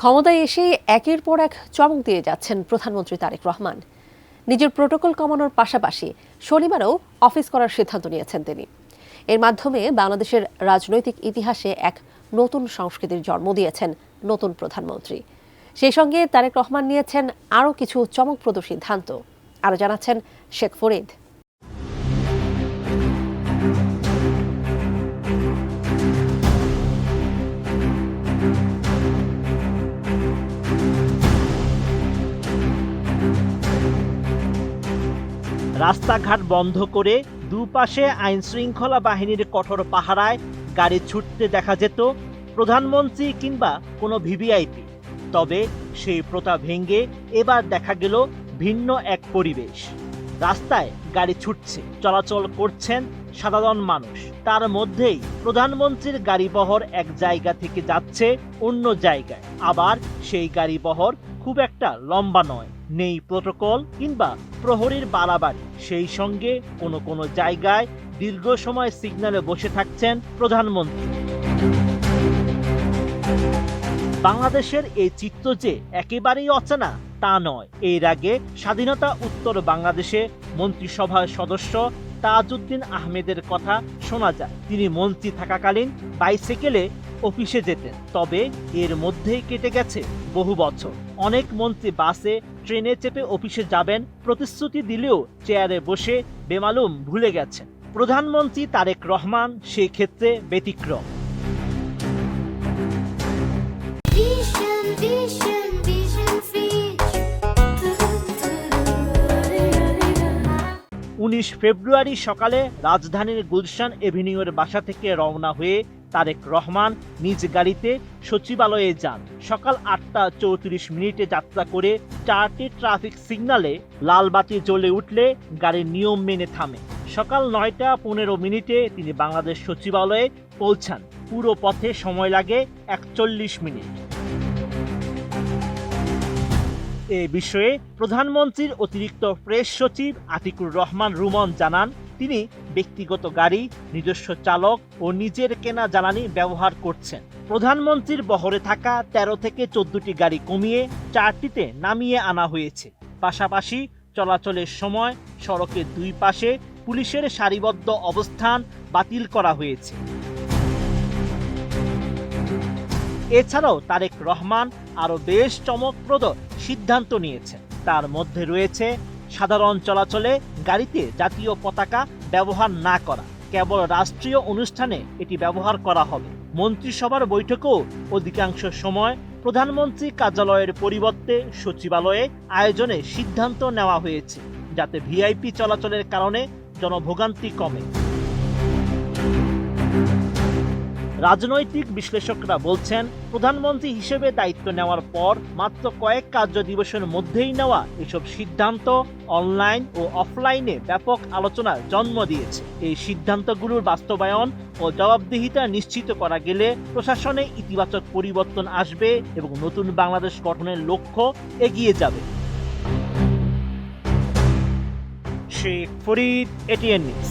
ক্ষমতায় এসে একের পর এক চমক দিয়ে যাচ্ছেন প্রধানমন্ত্রী তারেক রহমান। নিজের প্রোটোকল কমানোর পাশাপাশি শনিবারও অফিস করার সিদ্ধান্ত নিয়েছেন তিনি। এর মাধ্যমে বাংলাদেশের রাজনৈতিক ইতিহাসে এক নতুন সংস্কৃতির জন্ম দিয়েছেন নতুন প্রধানমন্ত্রী। সেই সঙ্গে তারেক রহমান নিয়েছেন আরও কিছু চমকপ্রদ সিদ্ধান্ত। আরও জানাচ্ছেন শেখ ফরিদ। রাস্তাঘাট বন্ধ করে দুপাশে আইনশৃঙ্খলা বাহিনীর কঠোর পাহারায় গাড়ি ছুটতে দেখা যেত প্রধানমন্ত্রী কিংবা কোনো ভিভিআইপি। তবে সেই প্রথা ভেঙে এবার দেখা গেল ভিন্ন এক পরিবেশ। রাস্তায় গাড়ি ছুটছে, চলাচল করছেন সাধারণ মানুষ। তার মধ্যেই প্রধানমন্ত্রীর গাড়িবহর এক জায়গা থেকে যাচ্ছে অন্য জায়গায়। আবার সেই গাড়িবহর খুব একটা লম্বা নয়, নেই প্রোটোকল কিংবা প্রহরীর বাড়াবাড়ি। সেই সঙ্গে কোনো কোনো জায়গায় দীর্ঘ সময় সিগন্যালে বসে থাকছেন প্রধানমন্ত্রী। বাংলাদেশের এই চিত্র যে একেবারেই অচেনা তা নয়। এর আগে স্বাধীনতা উত্তর বাংলাদেশে মন্ত্রিসভার সদস্য তাজউদ্দিন আহমেদের কথা শোনা যায়। তিনি মন্ত্রী থাকাকালীন বাইসাইকেলে অফিসে যেতেন। তবে এর মধ্যেই কেটে গেছে বহু বছর। অনেক মন্ত্রী বাসে, ট্রেনে চেপে অফিসে যাবেন, প্রতিশ্রুতি দিলেও চেয়ারে বসে বেমালুম ভুলে গেছেন। প্রধানমন্ত্রী তারেক রহমান সেই ক্ষেত্রে ব্যতিক্রম। ফেব্রুয়ারি সকালে রাজধানীর গুলশান এভিনিউয়ের বাসা থেকে রওনা হয়ে তারেক রহমান নিজ গাড়িতে সচিবালয়ে যান। সকাল 8টা 34 যাত্রা করে 4টি ট্রাফিক সিগন্যালে লাল বাতি জ্বলে উঠলে গাড়ির নিয়ম মেনে থামে। সকাল 9টা 15 তিনি বাংলাদেশ সচিবালয়ে পৌঁছান। পুরো পথে সময় লাগে 41 মিনিট। এ বিষয়ে প্রধানমন্ত্রীর অতিরিক্ত প্রেস সচিব আতিকুর রহমান রুমন জানান, তিনি ব্যক্তিগত গাড়ি, নিজস্ব চালক ও নিজের কেনা জ্বালানি ব্যবহার করছেন। প্রধানমন্ত্রীর বহরে থাকা 13 থেকে 14টি গাড়ি কমিয়ে 4টিতে নামিয়ে আনা হয়েছে। পাশাপাশি চলাচলের সময় সড়কের দুই পাশে পুলিশের সারিবদ্ধ অবস্থান বাতিল করা হয়েছে। এছাড়াও তারেক রহমান আরও বেশ চমকপ্রদ সিদ্ধান্ত নিয়েছেন। তার মধ্যে রয়েছে সাধারণ চলাচলে গাড়িতে জাতীয় পতাকা ব্যবহার না করা, কেবল রাষ্ট্রীয় অনুষ্ঠানে এটি ব্যবহার করা হবে। মন্ত্রিসভার বৈঠকেও অধিকাংশ সময় প্রধানমন্ত্রী কার্যালয়ের পরিবর্তে সচিবালয়ে আয়োজনে সিদ্ধান্ত নেওয়া হয়েছে, যাতে ভিআইপি চলাচলের কারণে জনভোগান্তি কমে। রাজনৈতিক বিশ্লেষকরা বলছেন, প্রধানমন্ত্রী হিসেবে দায়িত্ব নেওয়ার পর মাত্র কয়েক কার্য দিবসের মধ্যেই নেওয়া এসব সিদ্ধান্ত অনলাইন ও অফলাইনে ব্যাপক আলোচনার জন্ম দিয়েছে। এই সিদ্ধান্তগুলোর বাস্তবায়ন ও জবাবদিহিতা নিশ্চিত করা গেলে প্রশাসনে ইতিবাচক পরিবর্তন আসবে এবং নতুন বাংলাদেশ গঠনের লক্ষ্য এগিয়ে যাবে। Sheikh Farid, ATN news.